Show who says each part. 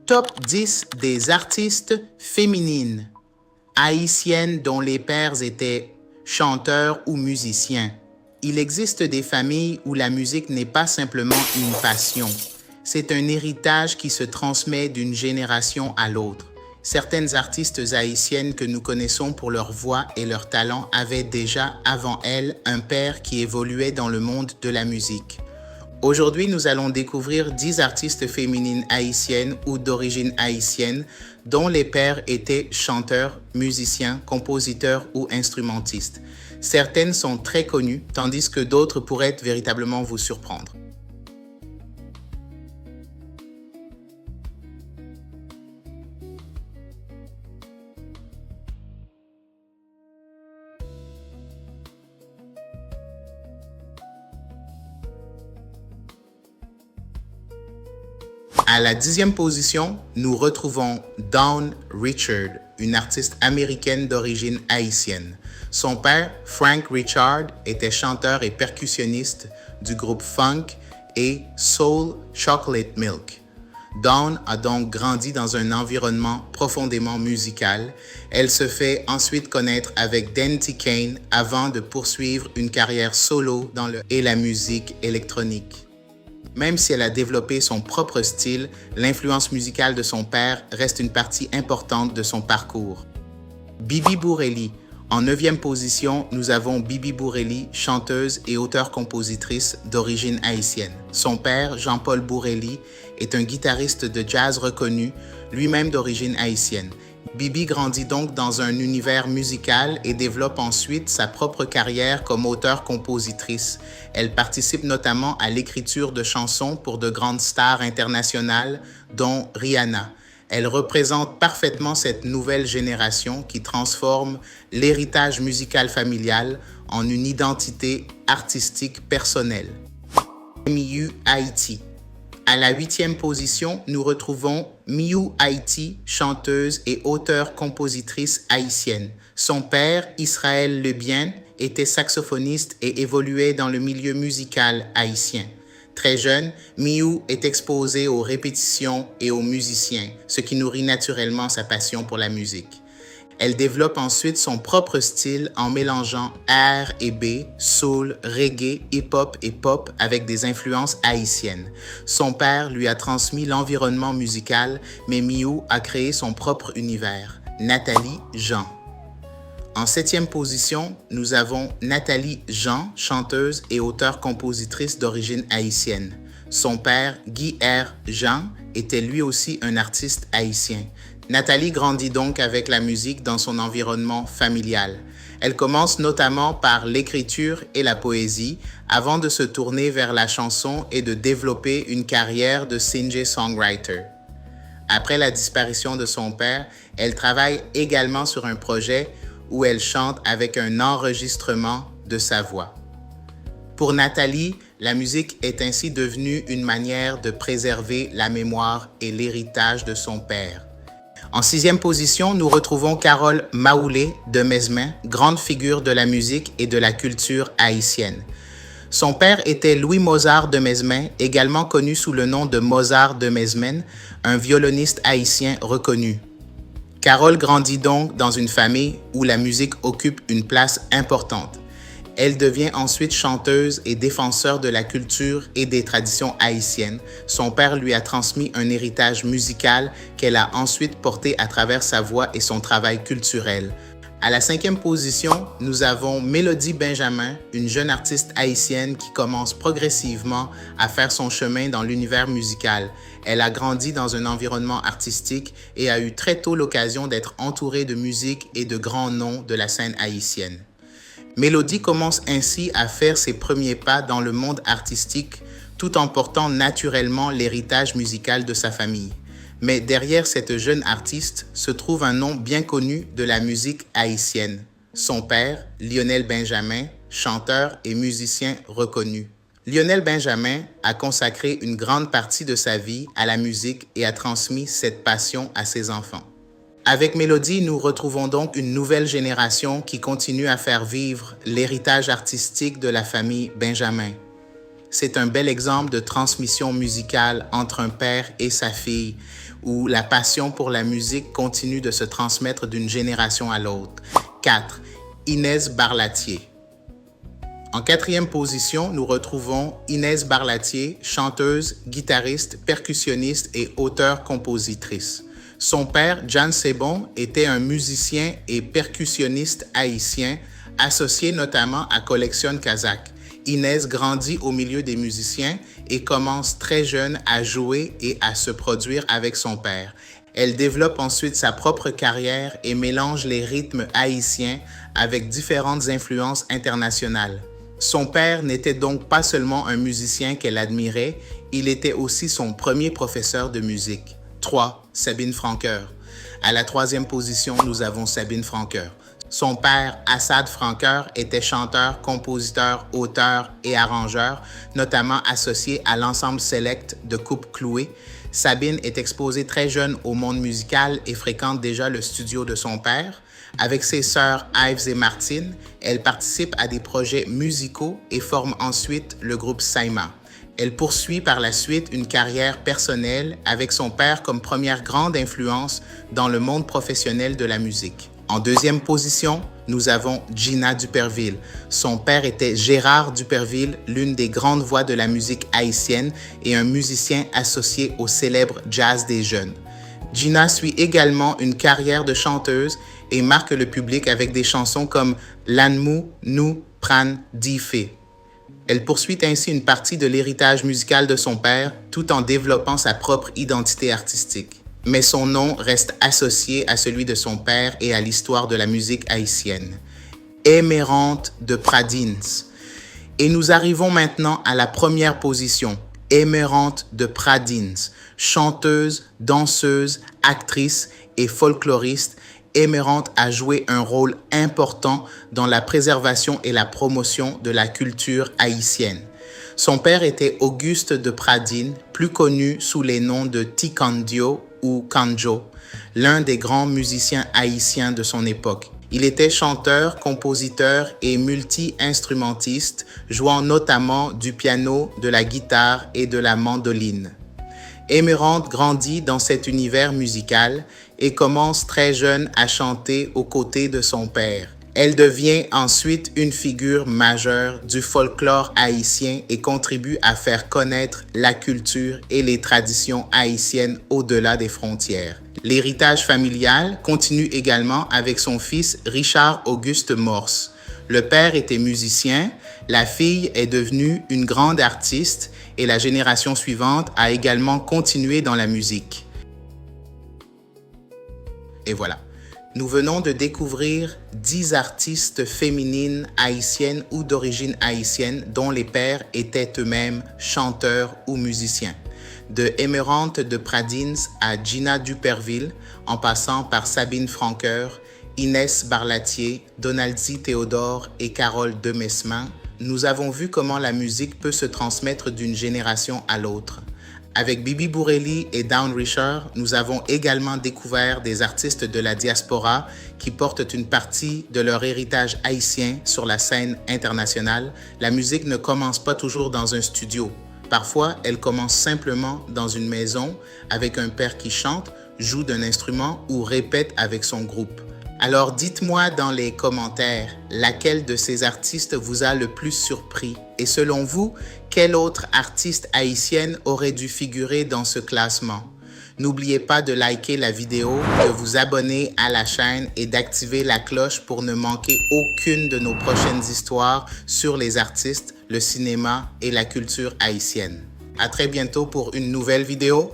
Speaker 1: Top 10 des artistes féminines haïtiennes dont les pères étaient chanteurs ou musiciens. Il existe des familles où la musique n'est pas simplement une passion. C'est un héritage qui se transmet d'une génération à l'autre. Certaines artistes haïtiennes que nous connaissons pour leur voix et leur talent avaient déjà avant elles un père qui évoluait dans le monde de la musique. Aujourd'hui, nous allons découvrir 10 artistes féminines haïtiennes ou d'origine haïtienne dont les pères étaient chanteurs, musiciens, compositeurs ou instrumentistes. Certaines sont très connues, tandis que d'autres pourraient véritablement vous surprendre. À la 10e position, nous retrouvons Dawn Richard, une artiste américaine d'origine haïtienne. Son père, Frank Richard, était chanteur et percussionniste du groupe funk et soul Chocolate Milk. Dawn a donc grandi dans un environnement profondément musical. Elle se fait ensuite connaître avec Danity Kane avant de poursuivre une carrière solo dans la musique électronique. Même si elle a développé son propre style, l'influence musicale de son père reste une partie importante de son parcours. Bibi Bourelly. En 9e position, nous avons Bibi Bourelly, chanteuse et auteure-compositrice d'origine haïtienne. Son père, Jean-Paul Bourelly, est un guitariste de jazz reconnu, lui-même d'origine haïtienne. Bibi grandit donc dans un univers musical et développe ensuite sa propre carrière comme auteure-compositrice. Elle participe notamment à l'écriture de chansons pour de grandes stars internationales, dont Rihanna. Elle représente parfaitement cette nouvelle génération qui transforme l'héritage musical familial en une identité artistique personnelle. Miyu Haïti. À la 8e position, nous retrouvons Miyu Haïti, chanteuse et auteure-compositrice haïtienne. Son père, Israël Lebien, était saxophoniste et évoluait dans le milieu musical haïtien. Très jeune, Miyu est exposée aux répétitions et aux musiciens, ce qui nourrit naturellement sa passion pour la musique. Elle développe ensuite son propre style en mélangeant R&B, soul, reggae, hip-hop et pop avec des influences haïtiennes. Son père lui a transmis l'environnement musical, mais Miyu a créé son propre univers. Nathalie Jean. En 7e position, nous avons Nathalie Jean, chanteuse et auteure-compositrice d'origine haïtienne. Son père, Guy R. Jean, était lui aussi un artiste haïtien. Nathalie grandit donc avec la musique dans son environnement familial. Elle commence notamment par l'écriture et la poésie avant de se tourner vers la chanson et de développer une carrière de singer-songwriter. Après la disparition de son père, elle travaille également sur un projet où elle chante avec un enregistrement de sa voix. Pour Nathalie, la musique est ainsi devenue une manière de préserver la mémoire et l'héritage de son père. En 6e position, nous retrouvons Carole Maoulé de Mesmin, grande figure de la musique et de la culture haïtienne. Son père était Louis Mozart de Mesmin, également connu sous le nom de Mozart de Mesmin, un violoniste haïtien reconnu. Carole grandit donc dans une famille où la musique occupe une place importante. Elle devient ensuite chanteuse et défenseur de la culture et des traditions haïtiennes. Son père lui a transmis un héritage musical qu'elle a ensuite porté à travers sa voix et son travail culturel. À la 5e position, nous avons Mélodie Benjamin, une jeune artiste haïtienne qui commence progressivement à faire son chemin dans l'univers musical. Elle a grandi dans un environnement artistique et a eu très tôt l'occasion d'être entourée de musique et de grands noms de la scène haïtienne. Mélodie commence ainsi à faire ses premiers pas dans le monde artistique tout en portant naturellement l'héritage musical de sa famille. Mais derrière cette jeune artiste se trouve un nom bien connu de la musique haïtienne. Son père, Lionel Benjamin, chanteur et musicien reconnu. Lionel Benjamin a consacré une grande partie de sa vie à la musique et a transmis cette passion à ses enfants. Avec Mélodie, nous retrouvons donc une nouvelle génération qui continue à faire vivre l'héritage artistique de la famille Benjamin. C'est un bel exemple de transmission musicale entre un père et sa fille, où la passion pour la musique continue de se transmettre d'une génération à l'autre. 4. Inès Barlatier. En quatrième position, nous retrouvons Inès Barlatier, chanteuse, guitariste, percussionniste et auteure-compositrice. Son père, Jan Sebon, était un musicien et percussionniste haïtien, associé notamment à Collection Kazakh. Inès grandit au milieu des musiciens et commence très jeune à jouer et à se produire avec son père. Elle développe ensuite sa propre carrière et mélange les rythmes haïtiens avec différentes influences internationales. Son père n'était donc pas seulement un musicien qu'elle admirait, il était aussi son premier professeur de musique. 3. Sabine Francoeur. À la troisième position, nous avons Sabine Francoeur. Son père, Assad Francoeur, était chanteur, compositeur, auteur et arrangeur, notamment associé à l'ensemble select de Coupe Clouée. Sabine est exposée très jeune au monde musical et fréquente déjà le studio de son père. Avec ses sœurs Ives et Martine, elle participe à des projets musicaux et forme ensuite le groupe Saïma. Elle poursuit par la suite une carrière personnelle avec son père comme première grande influence dans le monde professionnel de la musique. En deuxième position, nous avons Gina Duperville. Son père était Gérard Duperville, l'une des grandes voix de la musique haïtienne et un musicien associé au célèbre jazz des jeunes. Gina suit également une carrière de chanteuse et marque le public avec des chansons comme Lanmou, Nou, Pran, Dife. Elle poursuit ainsi une partie de l'héritage musical de son père tout en développant sa propre identité artistique. Mais son nom reste associé à celui de son père et à l'histoire de la musique haïtienne. Émérante de Pradines. Et nous arrivons maintenant à la première position. Émérante de Pradines, chanteuse, danseuse, actrice et folkloriste, Émérante a joué un rôle important dans la préservation et la promotion de la culture haïtienne. Son père était Auguste de Pradines, plus connu sous les noms de Tikandio ou Kanjo, l'un des grands musiciens haïtiens de son époque. Il était chanteur, compositeur et multi-instrumentiste, jouant notamment du piano, de la guitare et de la mandoline. Émérante grandit dans cet univers musical et commence très jeune à chanter aux côtés de son père. Elle devient ensuite une figure majeure du folklore haïtien et contribue à faire connaître la culture et les traditions haïtiennes au-delà des frontières. L'héritage familial continue également avec son fils Richard Auguste Morse. Le père était musicien, la fille est devenue une grande artiste et la génération suivante a également continué dans la musique. Et voilà. Nous venons de découvrir 10 artistes féminines haïtiennes ou d'origine haïtienne dont les pères étaient eux-mêmes chanteurs ou musiciens. De Émérante de Pradines à Gina Duperville, en passant par Sabine Francoeur, Inès Barlatier, Donaldie Théodore et Carole Demesmin, nous avons vu comment la musique peut se transmettre d'une génération à l'autre. Avec Bibi Bourelly et Dawn Richard, nous avons également découvert des artistes de la diaspora qui portent une partie de leur héritage haïtien sur la scène internationale. La musique ne commence pas toujours dans un studio. Parfois, elle commence simplement dans une maison avec un père qui chante, joue d'un instrument ou répète avec son groupe. Alors dites-moi dans les commentaires laquelle de ces artistes vous a le plus surpris et selon vous, quelle autre artiste haïtienne aurait dû figurer dans ce classement? N'oubliez pas de liker la vidéo, de vous abonner à la chaîne et d'activer la cloche pour ne manquer aucune de nos prochaines histoires sur les artistes, le cinéma et la culture haïtienne. À très bientôt pour une nouvelle vidéo.